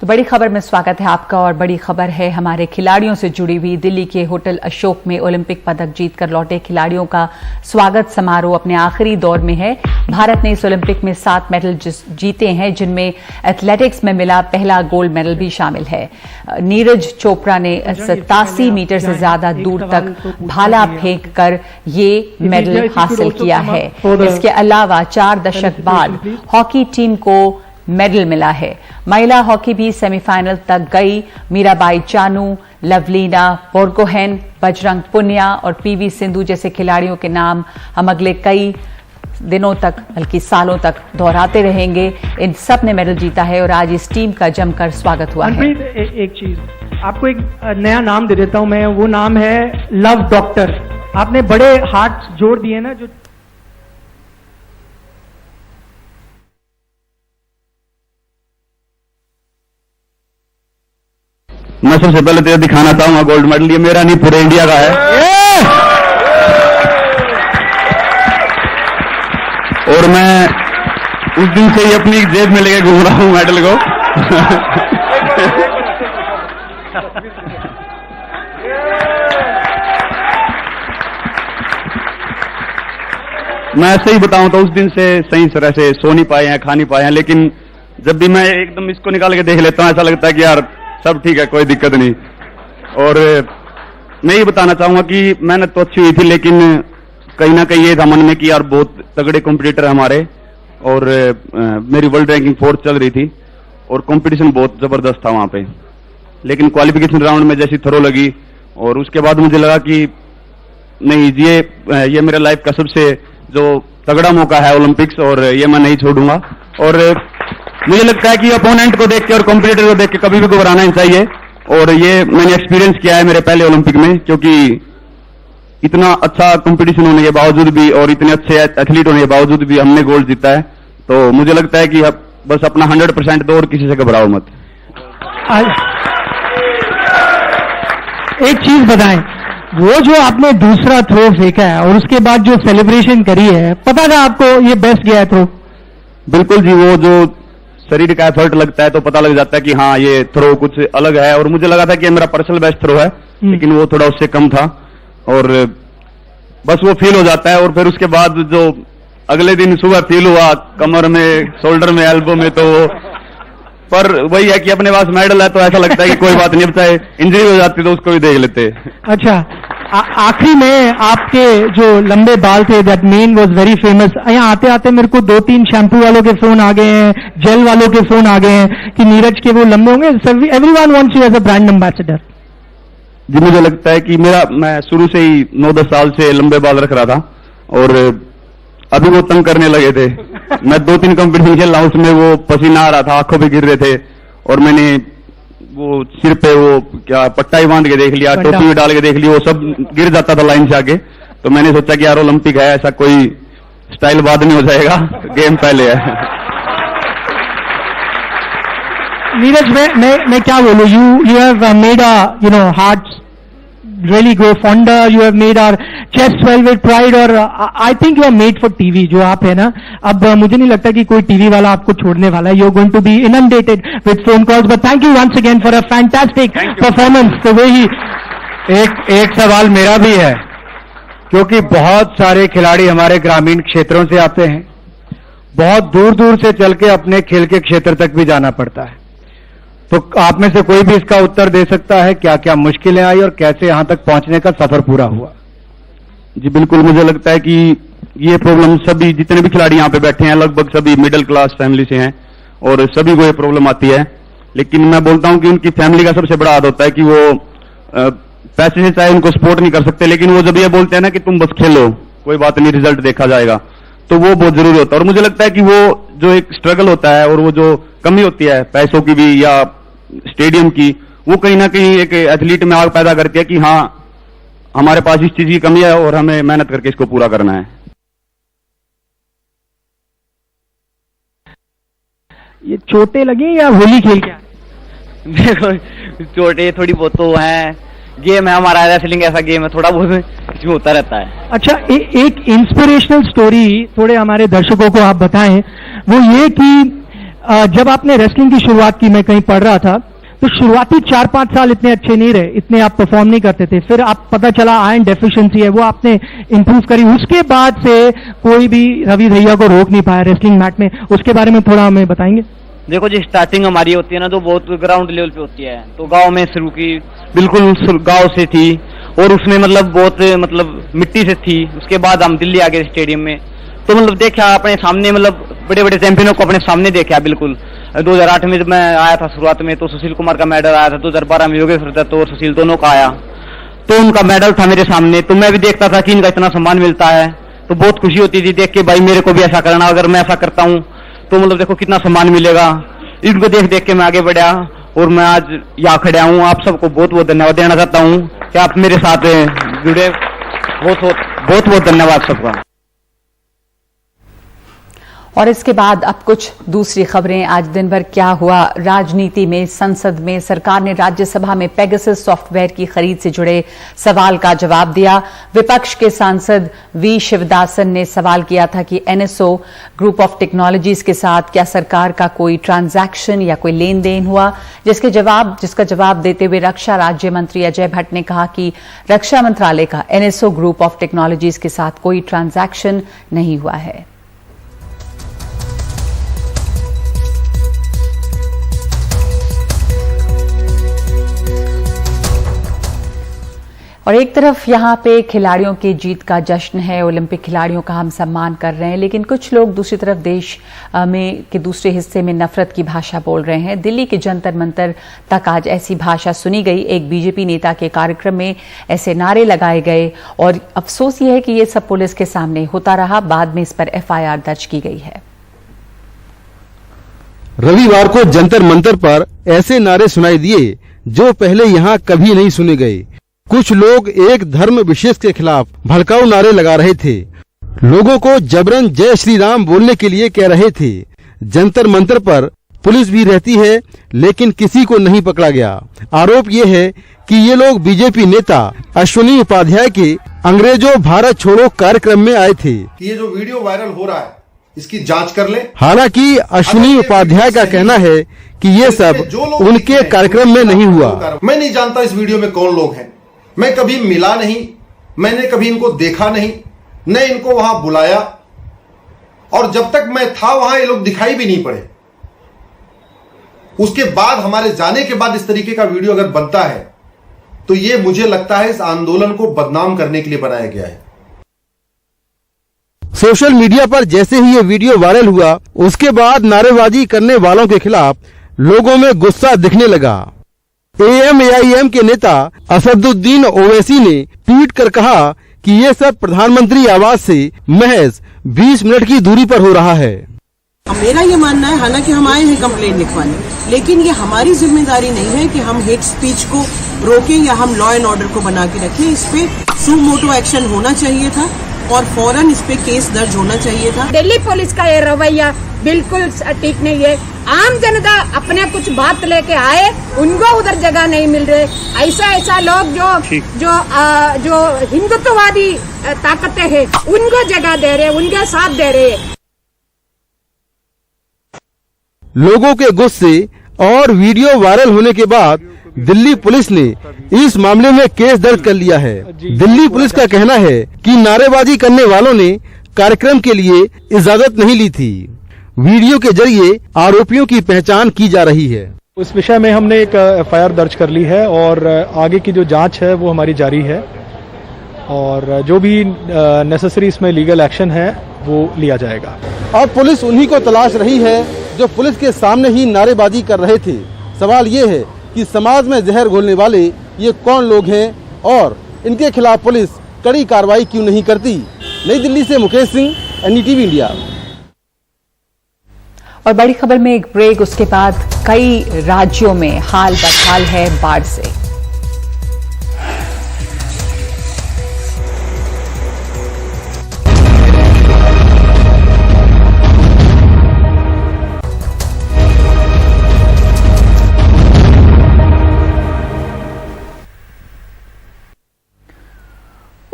तो बड़ी खबर में स्वागत है आपका। और बड़ी खबर है हमारे खिलाड़ियों से जुड़ी हुई। दिल्ली के होटल अशोक में ओलंपिक पदक जीतकर लौटे खिलाड़ियों का स्वागत समारोह अपने आखिरी दौर में है। भारत ने इस ओलंपिक में 7 मेडल जीते हैं, जिनमें एथलेटिक्स में मिला पहला गोल्ड मेडल भी शामिल है। नीरज चोपड़ा ने 87 मीटर से ज्यादा दूर तक भाला फेंक कर ये मेडल हासिल किया है। इसके अलावा 4 दशक बाद हॉकी टीम को मेडल मिला है। महिला हॉकी भी सेमीफाइनल तक गई। मीराबाई चानू, लवलीना बोरगोहेन, बजरंग पुनिया और पीवी सिंधु जैसे खिलाड़ियों के नाम हम अगले कई दिनों तक बल्कि सालों तक दोहराते रहेंगे। इन सब ने मेडल जीता है और आज इस टीम का जमकर स्वागत हुआ है। एक चीज आपको एक नया नाम दे देता हूं मैं, वो नाम है लव डॉक्टर। आपने बड़े हाथ जोड़ दिए ना, जो मैं सबसे पहले तो दिखाना चाहूंगा गोल्ड मेडल ये मेरा नहीं पूरे इंडिया का है। और मैं उस दिन से ही अपनी जेब में लेके घूम रहा हूं मेडल को। मैं सही बताऊं तो उस दिन से सही तरह से सो नहीं पाए हैं, खा नहीं पाए हैं, लेकिन जब भी मैं एकदम इसको निकाल के देख लेता हूं ऐसा लगता है कि यार सब ठीक है, कोई दिक्कत नहीं। और मैं ये बताना चाहूंगा कि मेहनत तो अच्छी हुई थी, लेकिन कहीं ना कहीं ये था मन में कि यार बहुत तगड़े कॉम्पिटिटर हमारे, और मेरी वर्ल्ड रैंकिंग 4th चल रही थी और कंपटीशन बहुत जबरदस्त था वहां पे। लेकिन क्वालिफिकेशन राउंड में जैसी थ्रो लगी और उसके बाद मुझे लगा कि नहीं, ये मेरा लाइफ का सबसे जो तगड़ा मौका है ओलंपिक्स, और ये मैं नहीं छोड़ूंगा। और मुझे लगता है कि अपोनेंट को देख के और कॉम्पिटिटर को देख के कभी भी घबराना नहीं चाहिए। और ये मैंने एक्सपीरियंस किया है मेरे पहले ओलंपिक में, क्योंकि इतना अच्छा कंपटीशन होने के बावजूद भी और इतने अच्छे एथलीट होने के बावजूद भी हमने गोल्ड जीता है। तो मुझे लगता है कि बस अपना 100% दो और किसी से घबराओ मत। एक चीज बताएं, वो जो आपने दूसरा थ्रो फेंका है और उसके बाद जो सेलिब्रेशन करी है, पता था आपको ये बेस्ट गया है थ्रो? बिल्कुल जी, वो जो शरीर का एफर्ट लगता है तो पता लग जाता है कि हाँ ये थ्रो कुछ अलग है। और मुझे लगा था कि मेरा पर्सनल बेस्ट थ्रो है, लेकिन वो थोड़ा उससे कम था और बस वो फील हो जाता है। और फिर उसके बाद जो अगले दिन सुबह फील हुआ कमर में, शोल्डर में, एल्बो में, तो पर वही है कि अपने पास मेडल है तो ऐसा लगता है कि कोई बात नहीं, चाहे इंजरी हो जाती तो उसको भी देख लेते। अच्छा, आखिरी में आपके जो लंबे बाल थे, that main was very famous. यहाँ आते आते मेरे को 2-3 शैम्पू वालों के फोन आ गए हैं, जेल वालों के फोन आ गए हैं कि नीरज के वो लंबे होंगे। Everyone wants you as a brand ambassador. जी, मुझे लगता है कि मैं शुरू से ही 9-10 साल से लंबे बाल रख रहा था और अभी वो तंग करने लगे थे। मैं 2-3 कंपटीशन खेल रहा हूं, उसमें वो पसीना आ रहा था, आंखों पे गिर रहे थे और मैंने वो सिर पे वो क्या पट्टा ही बांध के देख लिया, टोपी भी डाल के देख ली, वो सब गिर जाता था लाइन से आगे। तो मैंने सोचा कि यार ओलंपिक है, ऐसा कोई स्टाइल बाद में हो जाएगा, गेम पहले है। नीरज, मैं क्या बोलूं, you have made a heart really grow fonder. You have made our chest swell with pride, और I think you are made for TV. जो आप है ना, अब मुझे नहीं लगता कि कोई टीवी वाला आपको छोड़ने वाला है। You're going to be inundated with phone calls, but thank you once again for a fantastic performance. तो वही एक सवाल मेरा भी है, क्योंकि बहुत सारे खिलाड़ी हमारे ग्रामीण क्षेत्रों से आते हैं, बहुत दूर दूर से चल के अपने खेल के क्षेत्र तक भी जाना पड़ता है। तो आप में से कोई भी इसका उत्तर दे सकता है, क्या क्या मुश्किलें आई और कैसे यहां तक पहुंचने का सफर पूरा हुआ? जी बिल्कुल, मुझे लगता है कि ये प्रॉब्लम सभी जितने भी खिलाड़ी यहाँ पे बैठे हैं लगभग सभी मिडिल क्लास फैमिली से हैं और सभी को ये प्रॉब्लम आती है। लेकिन मैं बोलता हूँ कि उनकी फैमिली का सबसे बड़ा हाथ होता है कि वो पैसे से चाहे उनको सपोर्ट नहीं कर सकते, लेकिन वो जब ये बोलते हैं ना कि तुम बस खेलो, कोई बात नहीं, रिजल्ट देखा जाएगा, तो वो बहुत जरूरी होता है। और मुझे लगता है कि वो जो एक स्ट्रगल होता है और वो जो कमी होती है पैसों की भी या स्टेडियम की, वो कहीं ना कहीं एक एथलीट में आग पैदा करती है कि हाँ हमारे पास इस चीज की कमी है और हमें मेहनत करके इसको पूरा करना है। ये चोटें लगी या होली खेल के? देखो चोटें थोड़ी बहुत तो हैं, गेम है हमारा, रेसलिंग ऐसा गेम है, थोड़ा बहुत इसमें होता रहता है। अच्छा, एक इंस्पिरेशनल स्टोरी थोड़े हमारे दर्शकों को आप बताएं, वो ये कि जब आपने रेसलिंग की शुरुआत की, मैं कहीं पढ़ रहा था, तो शुरुआती 4-5 साल इतने अच्छे नहीं रहे, इतने आप परफॉर्म नहीं करते थे, फिर आप पता चला आयरन डेफिशिएंसी है, वो आपने इंप्रूव करी, उसके बाद से कोई भी रवि भैया को रोक नहीं पाया रेसलिंग मैच में, उसके बारे में थोड़ा हमें बताएंगे? देखो जी, स्टार्टिंग हमारी होती है ना तो बहुत ग्राउंड लेवल पे होती है, तो गांव में शुरू की, बिल्कुल गांव से थी, और उसमें मतलब बहुत मिट्टी से थी। उसके बाद हम दिल्ली आ गए स्टेडियम में, तो देखा अपने सामने, बड़े बड़े चैंपियनों को अपने सामने देखा। बिल्कुल 2008 में जब मैं आया था शुरुआत में, तो सुशील कुमार का मेडल आया था, 2012 में योगेश्वर दत्त और सुशील दोनों का आया, तो उनका मेडल था मेरे सामने, तो मैं भी देखता था कि इनका इतना सम्मान मिलता है, तो बहुत खुशी होती थी देख के, भाई मेरे को भी ऐसा करना, अगर मैं ऐसा करता हूँ तो देखो कितना सम्मान मिलेगा। इनको देख देख के मैं आगे बढ़ा और मैं आज यहाँ खड़ा हूँ। आप सबको बहुत बहुत धन्यवाद देना चाहता हूँ कि आप मेरे साथ जुड़े, बहुत बहुत धन्यवाद सबका। और इसके बाद अब कुछ दूसरी खबरें। आज दिन भर क्या हुआ राजनीति में। संसद में सरकार ने राज्यसभा में पेगासस सॉफ्टवेयर की खरीद से जुड़े सवाल का जवाब दिया। विपक्ष के सांसद वी शिवदासन ने सवाल किया था कि एनएसओ ग्रुप ऑफ टेक्नोलॉजीज के साथ क्या सरकार का कोई ट्रांजैक्शन या कोई लेन देन हुआ, जिसका जवाब देते हुए रक्षा राज्य मंत्री अजय भट्ट ने कहा कि रक्षा मंत्रालय का एनएसओ ग्रुप ऑफ टेक्नोलॉजीज के साथ कोई ट्रांजैक्शन नहीं हुआ है। और एक तरफ यहाँ पे खिलाड़ियों की जीत का जश्न है, ओलंपिक खिलाड़ियों का हम सम्मान कर रहे हैं, लेकिन कुछ लोग दूसरी तरफ देश में के दूसरे हिस्से में नफरत की भाषा बोल रहे हैं। दिल्ली के जंतर मंतर तक आज ऐसी भाषा सुनी गई। एक बीजेपी नेता के कार्यक्रम में ऐसे नारे लगाए गए और अफसोस ये है कि ये सब पुलिस के सामने होता रहा। बाद में इस पर एफआईआर दर्ज की गई है। रविवार को जंतर मंतर पर ऐसे नारे सुनाई दिए जो पहले यहाँ कभी नहीं सुने गए। कुछ लोग एक धर्म विशेष के खिलाफ भड़काऊ नारे लगा रहे थे, लोगों को जबरन जय श्री राम बोलने के लिए कह रहे थे। जंतर मंतर पर पुलिस भी रहती है, लेकिन किसी को नहीं पकड़ा गया। आरोप ये है कि ये लोग बीजेपी नेता अश्विनी उपाध्याय के अंग्रेजों भारत छोड़ो कार्यक्रम में आए थे। ये जो वीडियो वायरल हो रहा है इसकी जांच कर ले। हालांकि अश्विनी उपाध्याय का कहना है कि ये सब उनके कार्यक्रम में नहीं हुआ। मैं नहीं जानता इस वीडियो में कौन लोग हैं, मैं कभी मिला नहीं, मैंने कभी इनको देखा नहीं, न इनको वहां बुलाया, और जब तक मैं था वहां ये लोग दिखाई भी नहीं पड़े। उसके बाद हमारे जाने के बाद इस तरीके का वीडियो अगर बनता है तो ये मुझे लगता है इस आंदोलन को बदनाम करने के लिए बनाया गया है। सोशल मीडिया पर जैसे ही ये वीडियो वायरल हुआ, उसके बाद नारेबाजी करने वालों के खिलाफ लोगों में गुस्सा दिखने लगा। एएमएआईएम के नेता असदुद्दीन ओवैसी ने ट्वीट कर कहा कि ये सब प्रधानमंत्री आवास से महज 20 मिनट की दूरी पर हो रहा है। मेरा ये मानना है, हालांकि हम आए हैं कंप्लेंट लिखवाने, लेकिन ये हमारी जिम्मेदारी नहीं है कि हम हेट स्पीच को रोकें या हम लॉ एंड ऑर्डर को बना के रखें। इस पे सुमोटो एक्शन होना चाहिए था और फौरन इस पे केस दर्ज होना चाहिए था। दिल्ली पुलिस का ये रवैया बिल्कुल ठीक नहीं है। आम जनता अपने कुछ बात लेके आए, उनको उधर जगह नहीं मिल रहे। ऐसा लोग जो हिंदुत्ववादी ताकतें हैं उनको जगह दे रहे, उनके साथ दे रहे। लोगों के गुस्से और वीडियो वायरल होने के बाद दिल्ली पुलिस ने इस मामले में केस दर्ज कर लिया है। दिल्ली पुलिस का कहना है कि नारेबाजी करने वालों ने कार्यक्रम के लिए इजाजत नहीं ली थी। वीडियो के जरिए आरोपियों की पहचान की जा रही है। उस विषय में हमने एक एफआईआर दर्ज कर ली है और आगे की जो जांच है वो हमारी जारी है, और जो भी नेसेसरी इसमें लीगल एक्शन है वो लिया जाएगा। अब पुलिस उन्हीं को तलाश रही है जो पुलिस के सामने ही नारेबाजी कर रहे थे। सवाल ये है कि समाज में जहर घोलने वाले ये कौन लोग हैं और इनके खिलाफ पुलिस कड़ी कार्रवाई क्यों नहीं करती। नई दिल्ली से मुकेश सिंह, एनडीटीवी इंडिया। और बड़ी खबर में एक ब्रेक, उसके बाद कई राज्यों में हाल बदहाल है बाढ़ से।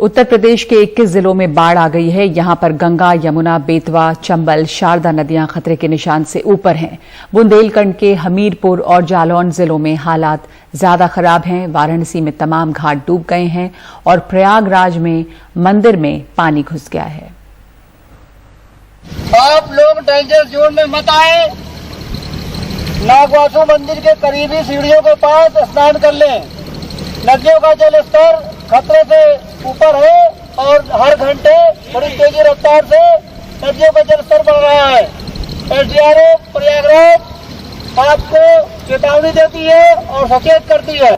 उत्तर प्रदेश के 21 जिलों में बाढ़ आ गई है। यहां पर गंगा, यमुना, बेतवा, चंबल, शारदा नदियां खतरे के निशान से ऊपर हैं। बुंदेलखंड के हमीरपुर और जालौन जिलों में हालात ज्यादा खराब हैं। वाराणसी में तमाम घाट डूब गए हैं और प्रयागराज में मंदिर में पानी घुस गया है। आप लोग डेंजर जोन में मत आए। नागवासु मंदिर के करीबी सीढ़ियों के पास स्नान कर लें। नदियों का जल स्तर खतरे से ऊपर है और हर घंटे बड़ी तेजी रफ्तार से नदियों का जल स्तर बढ़ रहा है। एसडीआरएफ प्रयागराज आपको चेतावनी देती है और सचेत करती है।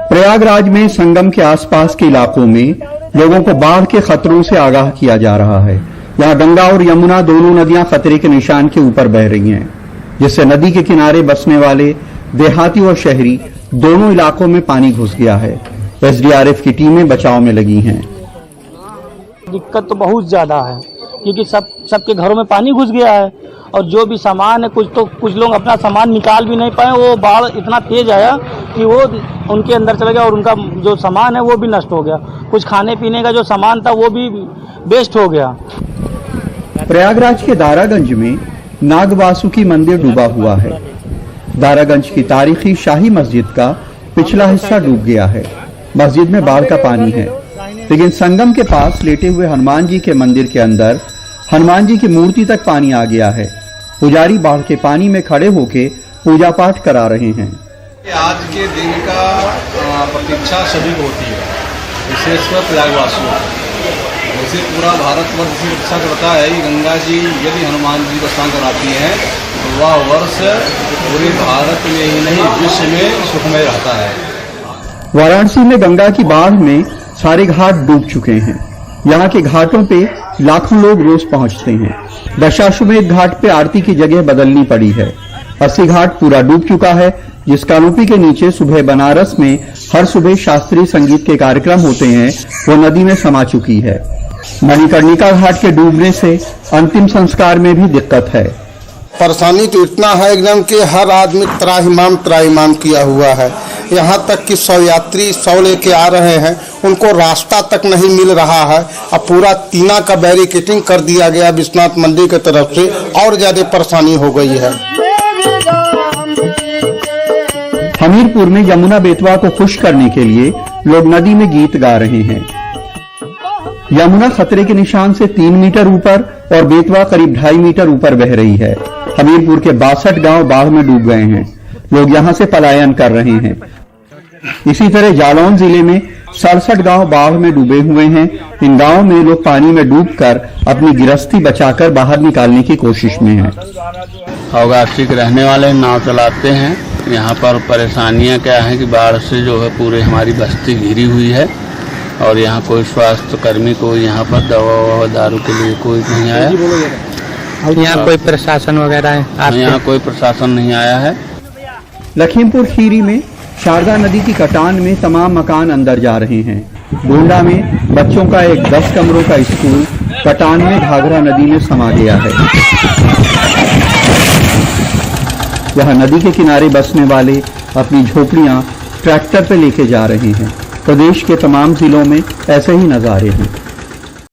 प्रयागराज में संगम के आसपास के इलाकों में लोगों को बाढ़ के खतरों से आगाह किया जा रहा है। यहाँ गंगा और यमुना दोनों नदियां खतरे के निशान के ऊपर बह रही हैं, जिससे नदी के किनारे बसने वाले देहाती और शहरी दोनों इलाकों में पानी घुस गया है। एसडीआरएफ की टीमें बचाव में लगी हैं। दिक्कत तो बहुत ज्यादा है क्योंकि सबके घरों में पानी घुस गया है और जो भी सामान है कुछ लोग अपना सामान निकाल भी नहीं पाए। वो बाढ़ इतना तेज आया कि वो उनके अंदर चला गया और उनका जो सामान है वो भी नष्ट हो गया। कुछ खाने पीने का जो सामान था वो भी वेस्ट हो गया। प्रयागराज के दारागंज में नागवासुकी मंदिर डूबा हुआ है। दारागंज की तारीखी शाही मस्जिद का पिछला हिस्सा डूब गया है। मस्जिद में बाढ़ का पानी है, लेकिन संगम के पास लेटे हुए हनुमान जी के मंदिर के अंदर हनुमान जी की मूर्ति तक पानी आ गया है। पुजारी बाढ़ के पानी में खड़े होकर पूजा पाठ करा रहे हैं। आज के दिन का प्रतीक्षा सभी को होती है, विशेषकर प्रयागवासियों। वैसे पूरा भारतवर्ष इसी प्रतीक्षा करता है कि गंगा जी यदि हनुमान जी को स्नान कराती हैं तो वह वर्ष पूरे भारत में ही नहीं विश्व में सुखमय रहता है। वाराणसी में गंगा की बाढ़ में सारे घाट डूब चुके हैं। यहाँ के घाटों पे लाखों लोग रोज पहुंचते हैं। दशाश्वमेध घाट पे आरती की जगह बदलनी पड़ी है। 80 घाट पूरा डूब चुका है, जिस कानोपी के नीचे सुबह बनारस में हर सुबह शास्त्रीय संगीत के कार्यक्रम होते हैं, वो नदी में समा चुकी है। मणिकर्णिका घाट के डूबने से अंतिम संस्कार में भी दिक्कत है। परेशानी तो इतना है एकदम कि हर आदमी त्राहिमाम किया हुआ है। यहाँ तक कि 100 यात्री 100 लेके आ रहे हैं, उनको रास्ता तक नहीं मिल रहा है। अब पूरा टीना का बैरिकेडिंग कर दिया गया विश्वनाथ मंदिर की तरफ से, और ज्यादा परेशानी हो गई है। हमीरपुर में यमुना बेतवा को खुश करने के लिए लोग नदी में गीत गा रहे हैं। यमुना खतरे के निशान से 3 मीटर ऊपर और बेतवा करीब 2.5 मीटर ऊपर बह रही है। हमीरपुर के 62 गांव बाढ़ में डूब गए हैं। लोग यहां से पलायन कर रहे हैं। इसी तरह जालौन जिले में 67 गांव बाढ़ में डूबे हुए हैं। इन गांवों में लोग पानी में डूबकर अपनी गिरस्ती बचाकर बाहर निकालने की कोशिश में हैं। औगासी के रहने वाले नाव चलाते हैं। यहाँ पर परेशानियां क्या है कि बाढ़ से जो है पूरे हमारी बस्ती घिरी हुई है और यहाँ कोई स्वास्थ्य कर्मी कोई यहाँ पर दवा दारू के लिए कोई नहीं आया। यहाँ कोई प्रशासन वगैरह है? यहाँ कोई प्रशासन नहीं आया है। लखीमपुर खीरी में शारदा नदी की कटान में तमाम मकान अंदर जा रहे हैं। गोंडा में बच्चों का एक 10 कमरों का स्कूल कटान में घाघरा नदी में समा गया है। यहाँ नदी के किनारे बसने वाले अपनी झोपड़ियां ट्रैक्टर पे लेके जा रहे हैं। प्रदेश के तमाम जिलों में ऐसे ही नजारे हैं।